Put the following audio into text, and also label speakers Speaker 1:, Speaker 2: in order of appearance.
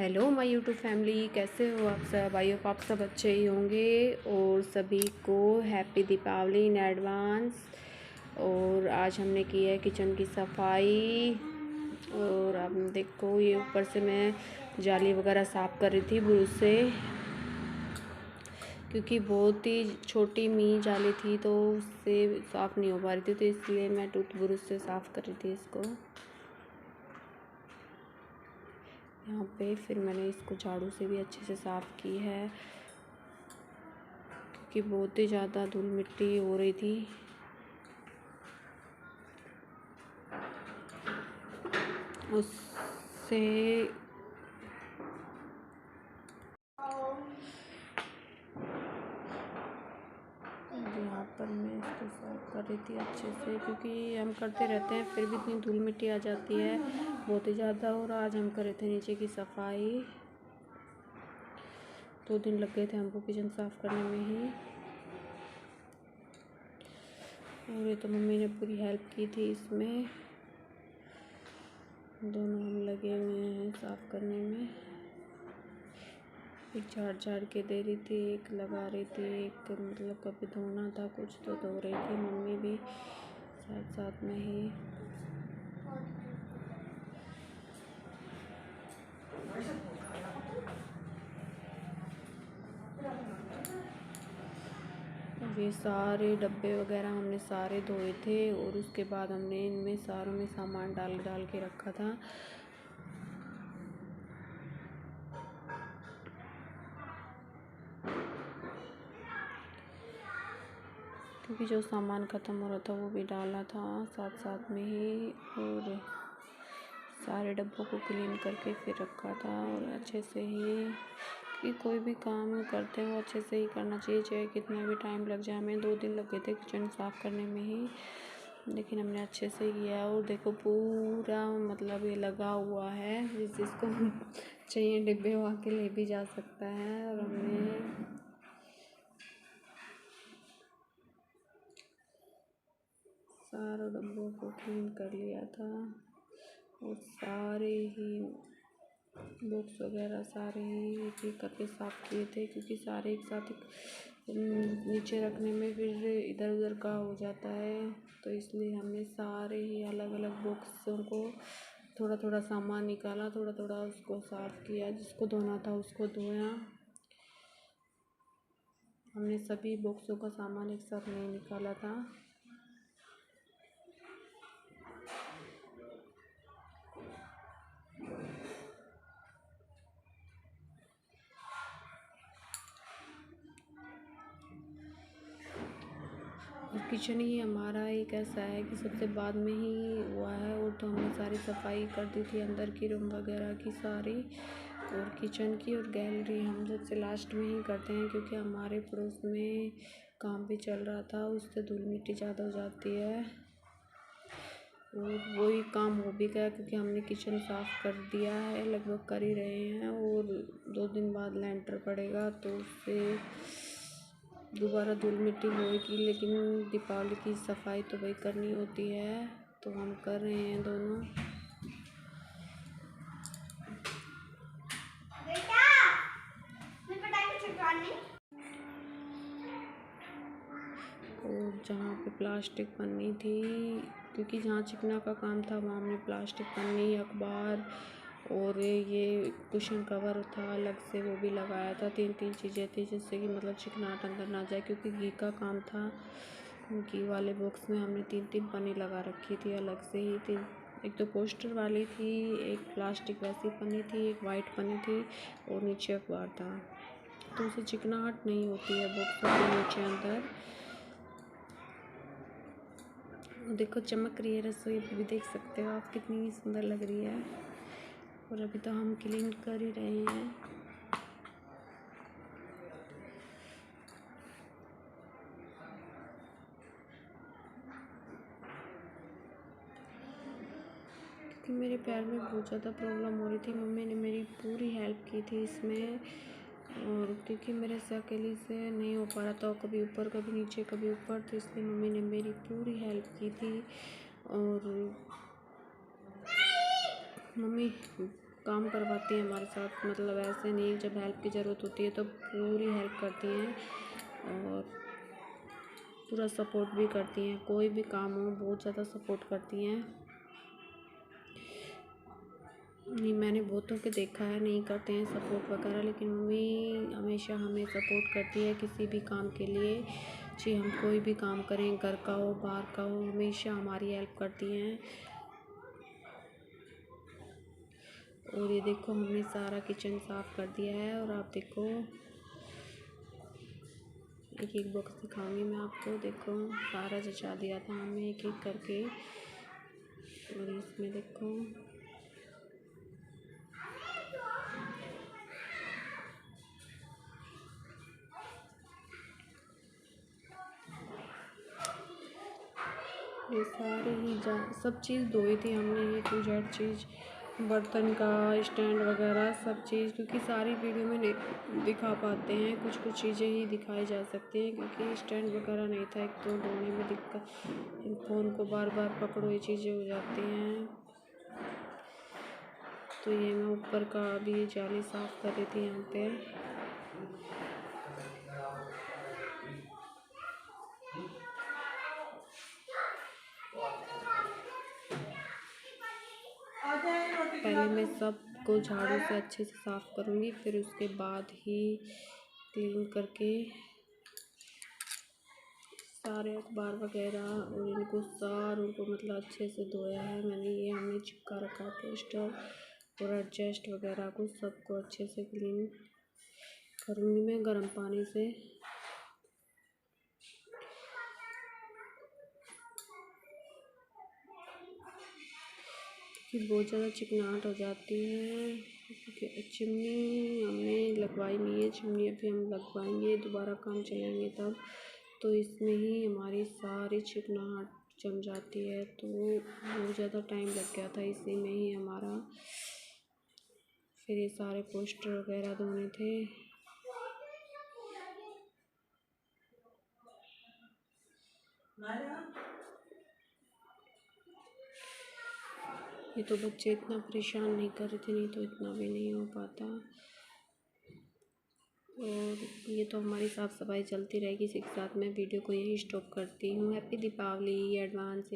Speaker 1: Hello my YouTube family, कैसे हो आप सब। आई होप आप सब अच्छे ही होंगे और सभी को हैप्पी दीपावली इन एडवांस। और आज हमने की है किचन की सफाई। और अब देखो ये ऊपर से मैं जाली वगैरह साफ़ कर रही थी ब्रश से, क्योंकि बहुत ही छोटी मी जाली थी तो उससे साफ़ नहीं हो पा रही थी, तो इसलिए मैं टूथ ब्रश से साफ़ कर रही थी इसको यहाँ पे। फिर मैंने इसको झाड़ू से भी अच्छे से साफ़ की है, क्योंकि बहुत ही ज़्यादा धूल मिट्टी हो रही थी। उससे यहाँ पर मैं इसको साफ कर रही थी अच्छे से, क्योंकि हम करते रहते हैं फिर भी इतनी धूल मिट्टी आ जाती है बहुत ही ज़्यादा। और आज हम कर रहे थे नीचे की सफाई। 2 दिन लग गए थे हमको किचन साफ़ करने में ही। और ये तो मम्मी ने पूरी हेल्प की थी इसमें। दोनों हम लगे हुए हैं साफ़ करने में। एक झाड़ के दे रही थी, एक लगा रही थी, एक मतलब कभी धोना था कुछ तो धो रही थी मम्मी भी साथ साथ में ही। ये सारे डब्बे वगैरह हमने सारे धोए थे और उसके बाद हमने इनमें सारों में सामान डाल के रखा था। क्योंकि जो सामान ख़त्म हो रहा था वो भी डाला था साथ साथ में ही। और सारे डब्बों को क्लीन करके फिर रखा था। और अच्छे से ही कि कोई भी काम करते हो अच्छे से ही करना चाहिए, चाहे कितना भी टाइम लग जाए। हमें 2 दिन लग गए थे किचन साफ़ करने में ही, लेकिन हमने अच्छे से किया। और देखो पूरा मतलब ये लगा हुआ है, जिसको चाहिए डिब्बे वहाँ के ले भी जा सकता है। और हमने सारे डब्बों को क्लीन कर लिया था और सारे ही बॉक्स वगैरह सारे ही एक करके साफ़ किए थे, क्योंकि सारे एक साथ नीचे रखने में फिर इधर उधर का हो जाता है। तो इसलिए हमने सारे ही अलग अलग बॉक्सों को थोड़ा थोड़ा सामान निकाला, थोड़ा थोड़ा उसको साफ़ किया, जिसको धोना था उसको धोया। हमने सभी बॉक्सों का सामान एक साथ नहीं निकाला था। और किचन ही हमारा एक ऐसा है कि सबसे बाद में ही हुआ है। और तो हमने सारी सफाई कर दी थी अंदर की रूम वगैरह की सारी, और किचन की और गैलरी हम सबसे लास्ट में ही करते हैं, क्योंकि हमारे पड़ोस में काम भी चल रहा था, उससे धूल मिट्टी ज़्यादा हो जाती है। और वही काम हो भी गया, क्योंकि हमने किचन साफ़ कर दिया है, लगभग कर ही रहे हैं। और 2 दिन बाद लेंटर पड़ेगा तो उससे दोबारा धूल मिट्टी होएगी, लेकिन दीपावली की सफाई तो भाई करनी होती है, तो हम कर रहे हैं दोनों। और जहाँ पे प्लास्टिक पन्नी थी, क्योंकि जहाँ चिकना का काम था वहाँ हमने प्लास्टिक पन्नी, अखबार और ये कुशन कवर था अलग से, वो भी लगाया था। 3 चीज़ें थी, जिससे कि मतलब चिकनाहट अंदर ना जाए, क्योंकि घी का काम था। घी वाले बॉक्स में हमने 3 पन्नी लगा रखी थी अलग से ही। 3, एक तो पोस्टर वाली थी, एक प्लास्टिक वैसी पन्नी थी, एक वाइट पन्नी थी और नीचे अखबार था, तो उसे चिकनाहट नहीं होती है बॉक्स के नीचे अंदर। देखो चमक रही है रसोई, भी देख सकते हो आप कितनी सुंदर लग रही है। और अभी तो हम क्लीन कर ही रहे हैं। क्योंकि मेरे पैर में बहुत ज़्यादा प्रॉब्लम हो रही थी, मम्मी ने मेरी पूरी हेल्प की थी इसमें। और क्योंकि मेरे से अकेले से नहीं हो पा रहा था, कभी ऊपर कभी नीचे कभी ऊपर, तो इसलिए मम्मी ने मेरी पूरी हेल्प की थी। और मम्मी काम करवाती हैं हमारे साथ, मतलब ऐसे नहीं, जब हेल्प की ज़रूरत होती है तो पूरी हेल्प करती हैं और पूरा सपोर्ट भी करती हैं। कोई भी काम हो बहुत ज़्यादा सपोर्ट करती हैं। नहीं, मैंने बहुतों के देखा है नहीं करते हैं सपोर्ट वगैरह, लेकिन मम्मी हमेशा हमें सपोर्ट करती है किसी भी काम के लिए। जी, हम कोई भी काम करें, घर का हो बाहर का हो, हमेशा हमारी हेल्प करती हैं। और ये देखो हमने सारा किचन साफ़ कर दिया है और आप देखो एक एक बॉक्स दिखाऊंगी मैं आपको। देखो सारा जचा दिया था हमने एक एक करके। और इसमें देखो ये सारे ही सब चीज़ धोई थी हमने, ये टू जेड चीज़, बर्तन का स्टैंड वगैरह सब चीज़, क्योंकि सारी वीडियो में नहीं दिखा पाते हैं, कुछ कुछ चीज़ें ही दिखाई जा सकती हैं क्योंकि स्टैंड वगैरह नहीं था। एक तो ढोने में दिक्कत, फ़ोन को बार बार पकड़ो ये चीज़ें हो जाती हैं। तो ये मैं ऊपर का अभी जाली साफ़ कर रही थी यहाँ पे। पहले मैं सबको झाड़ू से अच्छे से साफ़ करूँगी, फिर उसके बाद ही क्लीन करके सारे अखबार वगैरह और इनको सारों को मतलब अच्छे से धोया है मैंने। ये हमने चिपका रखा पोस्टर और एडजस्ट वगैरह को सबको अच्छे से क्लीन करूँगी मैं गर्म पानी से। कि बहुत ज़्यादा चिकनाहट हो जाती है क्योंकि चिमनी हमने लगवाई नहीं है, चिमनी अभी हम लगवाएंगे, दोबारा काम चलेंगे तब। तो इसमें ही हमारी सारी चिकनाहट जम जाती है, तो बहुत ज़्यादा टाइम लग गया था इसी में ही हमारा। फिर ये सारे पोस्टर वगैरह धोने थे। ये तो बच्चे इतना परेशान नहीं कर रहे थे, नहीं तो इतना भी नहीं हो पाता। और ये तो हमारी साफ़ सफाई चलती रहेगी, इसी के साथ मैं वीडियो को यही स्टॉप करती हूँ। Happy Deepawali advance.